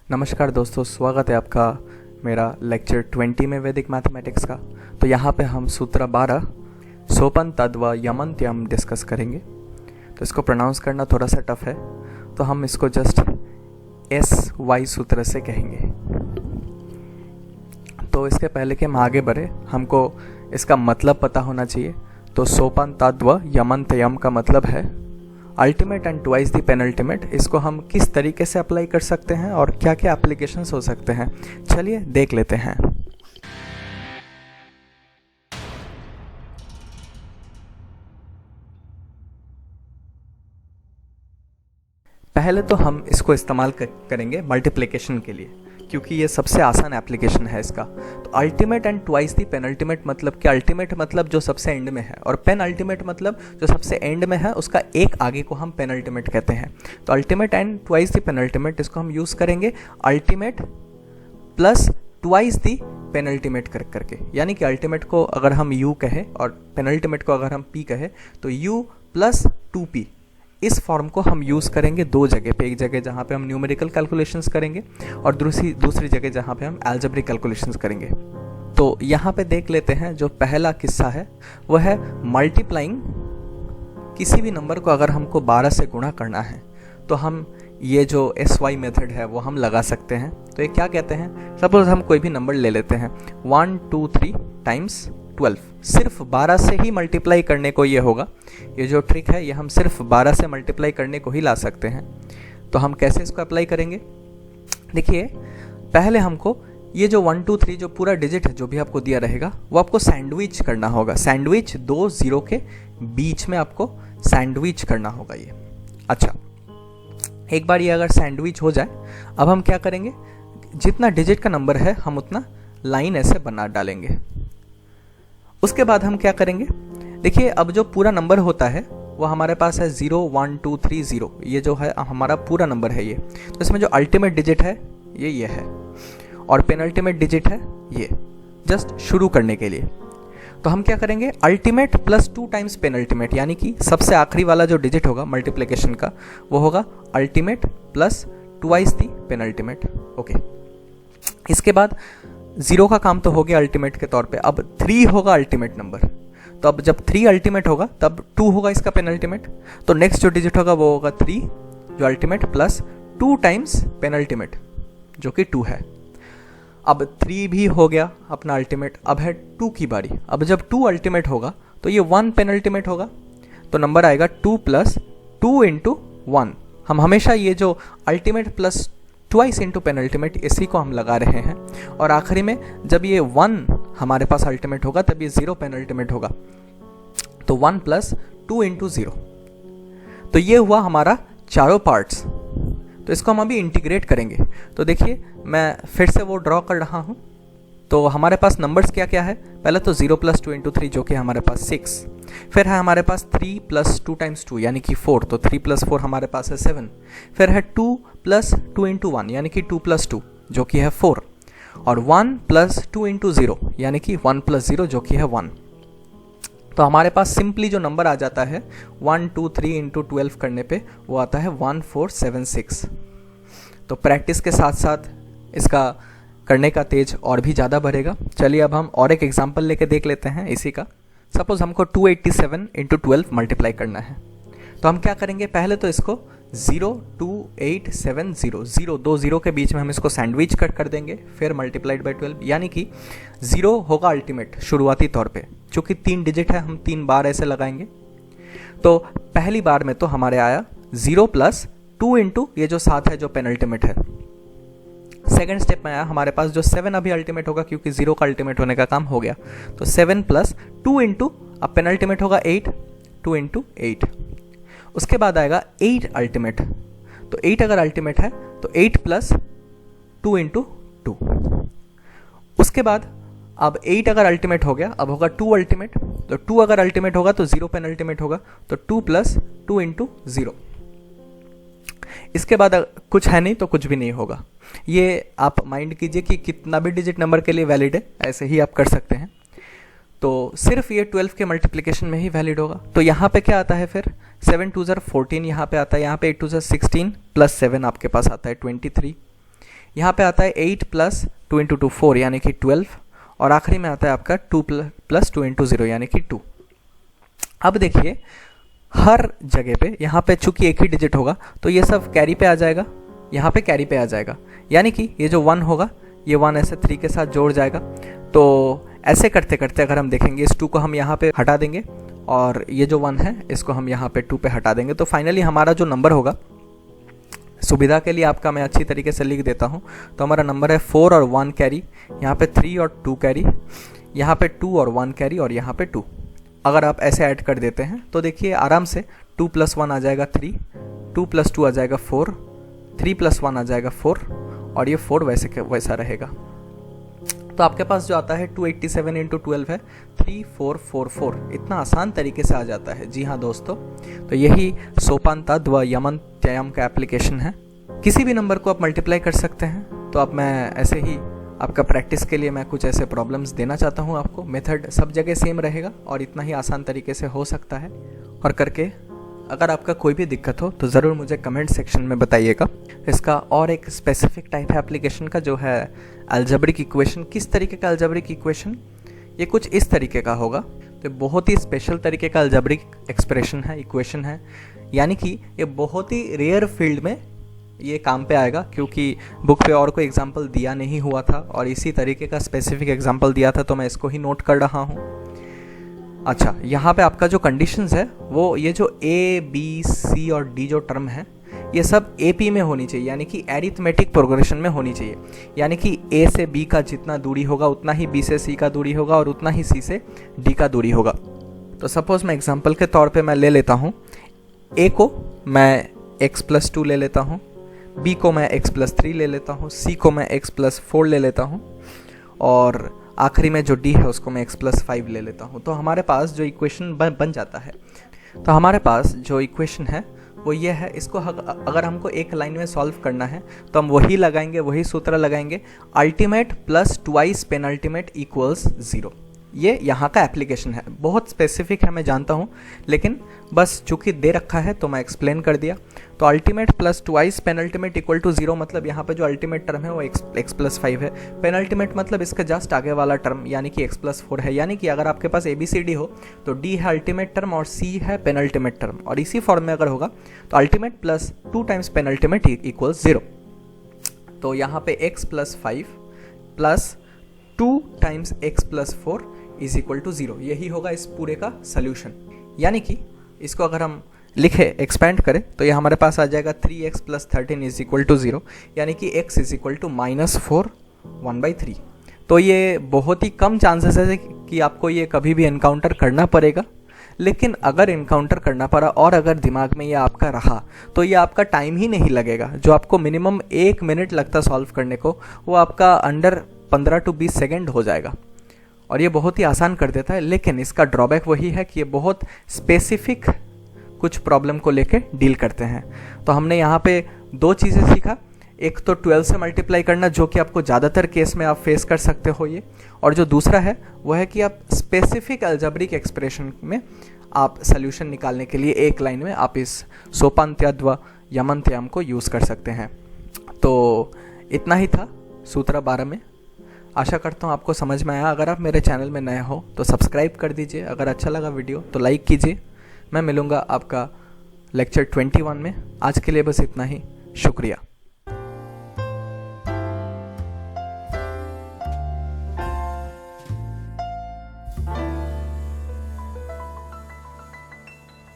नमस्कार दोस्तों, स्वागत है आपका मेरा लेक्चर 20 में वैदिक मैथमेटिक्स का। तो यहाँ पे हम सूत्र 12 सोपन तद्व यमन्त्यम डिस्कस करेंगे। तो इसको प्रोनाउंस करना थोड़ा सा टफ है, तो हम इसको जस्ट SY सूत्र से कहेंगे। तो इसके पहले कि हम आगे बढ़े, हमको इसका मतलब पता होना चाहिए। तो सोपन तद्व यमन्त्यम का मतलब है ultimate and twice the penultimate. इसको हम किस तरीके से अप्लाई कर सकते हैं और क्या क्या एप्लीकेशंस हो सकते हैं, चलिए देख लेते हैं। पहले तो हम इसको इस्तेमाल करेंगे मल्टीप्लिकेशन के लिए, क्योंकि ये सबसे आसान एप्लीकेशन है इसका। तो ultimate and twice the penultimate मतलब कि अल्टीमेट मतलब जो सबसे एंड में है, और पेन अल्टीमेट मतलब जो सबसे एंड में है उसका एक आगे को हम पेनल्टीमेट कहते हैं। तो ultimate and twice the penultimate, इसको हम यूज़ करेंगे अल्टीमेट प्लस ट्वाइस दी पेनल्टीमेट करके। यानी कि अल्टीमेट को अगर हम u कहें और पेनल्टीमेट को अगर हम p कहें तो u प्लस 2p, इस फॉर्म को हम यूज़ करेंगे दो जगह पे। एक जगह जहाँ पे हम न्यूमेरिकल कैलकुलेशंस करेंगे और दूसरी जगह जहाँ पे हम अलजेब्रिक कैलकुलेशंस करेंगे। तो यहाँ पे देख लेते हैं, जो पहला किस्सा है वह है मल्टीप्लाइंग। किसी भी नंबर को अगर हमको 12 से गुणा करना है तो हम ये जो SY मेथड है वो हम लगा सकते हैं। तो ये क्या कहते हैं, सपोज हम कोई भी नंबर ले लेते हैं 1 2 3 टाइम्स 12। सिर्फ 12 से ही मल्टीप्लाई करने को ये होगा। ये जो ट्रिक है ये हम सिर्फ 12 से मल्टीप्लाई करने को ही ला सकते हैं। तो हम कैसे इसको अप्लाई करेंगे, देखिए पहले हमको ये जो 1 2 3 जो पूरा डिजिट है जो भी आपको दिया रहेगा वो आपको सैंडविच करना होगा। सैंडविच 2 0 के बीच में आपको सैंडविच करना होगा ये। अच्छा, एक बार ये अगर सैंडविच हो जाए, अब हम क्या करेंगे, जितना डिजिट का नंबर है हम उतना लाइन ऐसे बना डालेंगे। उसके बाद हम क्या करेंगे, देखिए अब जो पूरा नंबर होता है वो हमारे पास है 0 1 2 3 0। ये जो है हमारा पूरा नंबर है ये। तो इसमें जो अल्टीमेट डिजिट है ये है, और पेनल्टीमेट डिजिट है ये, जस्ट शुरू करने के लिए। तो हम क्या करेंगे, अल्टीमेट प्लस 2 टाइम्स पेनल्टीमेट, यानी कि सबसे आखिरी वाला जो डिजिट होगा मल्टीप्लिकेशन का वो होगा अल्टीमेट प्लस ट्वाइस दी पेनल्टीमेट। ओके, इसके बाद 0 का काम तो हो गया अल्टीमेट के तौर पे। अब 3 होगा अल्टीमेट नंबर। तो अब जब 3 अल्टीमेट होगा तब 2 होगा इसका पेनल्टीमेट। तो नेक्स्ट जो डिजिट होगा वो होगा 3 जो अल्टीमेट प्लस 2 टाइम्स पेनल्टीमेट जो कि 2 है। अब 3 भी हो गया अपना अल्टीमेट, अब है 2 की बारी। अब जब 2 अल्टीमेट होगा तो ये 1 पेनल्टीमेट होगा। तो नंबर आएगा 2 प्लस 2 इंटू 1। हम हमेशा ये जो ultimate plus twice into penultimate इसी को हम लगा रहे हैं। और आखिरी में जब ये 1 हमारे पास अल्टीमेट होगा तब ये 0 पेनल्टीमेट होगा। तो 1 प्लस 2 इंटू 0। तो ये हुआ हमारा चारों पार्ट्स। तो इसको हम अभी इंटीग्रेट करेंगे। तो देखिए मैं फिर से वो ड्रॉ कर रहा हूँ। तो हमारे पास नंबर्स क्या क्या है, पहले तो 0 प्लस 2 इंटू 3 जो कि हमारे पास 6। फिर है हमारे पास 3 प्लस 2 टाइम्स 2 यानी कि 4। तो 3 प्लस 4 हमारे पास है 7। फिर है 2 प्लस 2 इंटू 1 यानी कि 2 प्लस 2 जो कि है 4। और 1 प्लस 2 इंटू 0 यानी कि 1 प्लस 0 जो कि है 1। तो हमारे पास सिंपली जो नंबर आ जाता है 1 2 3 इंटू 12 करने पे वो आता है 1476। तो प्रैक्टिस के साथ साथ इसका करने का तेज और भी ज़्यादा बढ़ेगा। चलिए अब हम और एक एग्जांपल लेके देख लेते हैं इसी का। सपोज हमको 287 इंटू 12 मल्टीप्लाई करना है। तो हम क्या करेंगे, पहले तो इसको 0 2 8 7 0 0 2 0 के बीच में हम इसको सैंडविच कट कर देंगे, फिर मल्टीप्लाइड बाई 12 यानी कि 0 होगा अल्टीमेट शुरुआती तौर पे। चूँकि 3 डिजिट है हम 3 बार ऐसे लगाएंगे। तो पहली बार में तो हमारे आया 0 प्लस 2 इंटू ये जो 7 है जो पेनल्टीमेट है। सेकेंड स्टेप में आया हमारे पास जो 7 अभी अल्टीमेट होगा, क्योंकि 0 का अल्टीमेट होने का काम हो गया। तो 7 प्लस 2 इंटू अब पेनल्टीमेट होगा 8, 2 इंटू 8। उसके बाद आएगा 8 अल्टीमेट। तो 8 अगर अल्टीमेट है तो 8 प्लस 2 इंटू 2। उसके बाद अब 8 अगर अल्टीमेट हो गया, अब होगा 2 अल्टीमेट। तो 2 अगर अल्टीमेट होगा तो 0 पेनल्टीमेट होगा। तो 2 प्लस 2 इंटू 0। इसके बाद कुछ है नहीं तो कुछ भी नहीं होगा। ये आप माइंड कीजिए कि कितना भी डिजिट नंबर के लिए वैलिड है, ऐसे ही आप कर सकते हैं। तो सिर्फ ये 12 के मल्टीप्लिकेशन में ही वैलिड होगा। तो यहाँ पे क्या आता है फिर 7 2 14 यहाँ पे आता है, यहाँ पे 8 2 16 प्लस 7 आपके पास आता है 23। यहाँ पे आता है 8 प्लस 2 इंटू 2 4 यानी कि 12, और आखिरी में आता है आपका 2 प्लस 2 इंटू 0 यानी कि 2। अब देखिए हर जगह पे यहाँ पे चूंकि एक ही डिजिट होगा तो ये सब कैरी पे आ जाएगा, यहाँ पे कैरी पे आ जाएगा, यानी कि ये जो 1 होगा ये 1 ऐसे 3 के साथ जोड़ जाएगा। तो ऐसे करते करते अगर हम देखेंगे इस 2 को हम यहाँ पे हटा देंगे और ये जो 1 है इसको हम यहाँ पे 2 पे हटा देंगे, तो फाइनली हमारा जो नंबर होगा, सुविधा के लिए आपका मैं अच्छी तरीके से लिख देता हूँ, तो हमारा नंबर है 4 और 1 कैरी, यहाँ पे 3 और 2 कैरी, यहाँ पे 2 और 1 कैरी और यहाँ पे 2। अगर आप ऐसे ऐड कर देते हैं तो देखिए आराम से 2 प्लस 1 आ जाएगा 3, 2 प्लस 2 आ जाएगा 4, 3 प्लस 1 आ जाएगा 4, और ये 4 वैसा रहेगा। तो आपके पास जो आता है 287 इंटू 12 है 3444, इतना आसान तरीके से आ जाता है। जी हाँ दोस्तों, तो यही सोपान तत्व यमन त्ययम का एप्लीकेशन है। किसी भी नंबर को आप मल्टीप्लाई कर सकते हैं। तो अब मैं ऐसे ही आपका प्रैक्टिस के लिए मैं कुछ ऐसे प्रॉब्लम्स देना चाहता हूँ आपको। मेथड सब जगह सेम रहेगा और इतना ही आसान तरीके से हो सकता है और करके। अगर आपका कोई भी दिक्कत हो तो ज़रूर मुझे कमेंट सेक्शन में बताइएगा। इसका और एक स्पेसिफिक टाइप है एप्लीकेशन का, जो है अलजेब्रिक इक्वेशन। किस तरीके का अलजेब्रिक इक्वेशन? ये कुछ इस तरीके का होगा। तो बहुत ही स्पेशल तरीके का अलजेब्रिक एक्सप्रेशन है, इक्वेशन है, यानी कि ये बहुत ही रेयर फील्ड में ये काम पे आएगा, क्योंकि बुक पे और कोई एग्जाम्पल दिया नहीं हुआ था और इसी तरीके का स्पेसिफिक एग्जाम्पल दिया था, तो मैं इसको ही नोट कर रहा हूँ। अच्छा, यहाँ पे आपका जो कंडीशंस है वो ये जो A, B, C और D जो टर्म है ये सब AP में होनी चाहिए, यानी कि एरिथमेटिक प्रोग्रेशन में होनी चाहिए। यानी कि A से B का जितना दूरी होगा उतना ही B से C का दूरी होगा और उतना ही C से D का दूरी होगा। तो सपोज मैं एग्जांपल के तौर पे मैं ले लेता हूँ, A को मैं x+2 ले लेता हूँ, B को मैं x+3 ले लेता हूँ, C को मैं x+4 ले लेता हूँ, और आखिरी में जो D है उसको मैं x+5 ले लेता हूँ। तो हमारे पास जो इक्वेशन बन जाता है, तो हमारे पास जो इक्वेशन है वो ये है। इसको अगर हमको एक लाइन में सॉल्व करना है तो हम वही लगाएंगे, वही सूत्र लगाएंगे, ultimate plus twice penultimate equals 0। ये यहाँ का एप्लीकेशन है, बहुत स्पेसिफिक है मैं जानता हूँ, लेकिन बस चूंकि दे रखा है तो मैं एक्सप्लेन कर दिया। तो ultimate plus twice penultimate equal to 0 मतलब यहाँ पे जो अल्टीमेट टर्म है वो x+5 है। पेनल्टीमेट मतलब इसके जस्ट आगे वाला टर्म यानी कि x+4 है। यानी कि अगर आपके पास ABCD हो तो D है अल्टीमेट टर्म और C है पेनल्टीमेट टर्म, और इसी फॉर्म में अगर होगा तो ultimate plus 2 times penultimate equals 0। तो यहाँ पे x+5 plus 2 times x+4 is equal to 0, यही होगा इस पूरे का सोल्यूशन। यानी कि इसको अगर हम लिखे, एक्सपेंड करें, तो ये हमारे पास आ जाएगा 3x + 13 इज इक्वल टू 0, यानी कि x इज इक्वल टू -4 1/3। तो ये बहुत ही कम चांसेस है कि आपको ये कभी भी एनकाउंटर करना पड़ेगा, लेकिन अगर इनकाउंटर करना पड़ा और अगर दिमाग में ये आपका रहा तो ये आपका टाइम ही नहीं लगेगा। जो आपको मिनिमम 1 मिनट लगता सॉल्व करने को, वो आपका अंडर 15 to 20 सेकेंड हो जाएगा, और ये बहुत ही आसान कर देता है। लेकिन इसका ड्रॉबैक वही है कि ये बहुत स्पेसिफिक कुछ प्रॉब्लम को लेके डील करते हैं। तो हमने यहाँ पे 2 चीज़ें सीखा, एक तो 12 से मल्टीप्लाई करना, जो कि आपको ज़्यादातर केस में आप फेस कर सकते हो ये, और जो दूसरा है वो है कि आप स्पेसिफिक अलजेब्रिक एक्सप्रेशन में आप सोल्यूशन निकालने के लिए एक लाइन में आप इस सोपान्त्यद्व यमन्त्यम को यूज़ कर सकते हैं। तो इतना ही था सूत्र 12 में। आशा करता हूँ आपको समझ में आया। अगर आप मेरे चैनल में नए हो तो सब्सक्राइब कर दीजिए, अगर अच्छा लगा वीडियो तो लाइक कीजिए। मैं मिलूँगा आपका लेक्चर 21 में। आज के लिए बस इतना ही, शुक्रिया।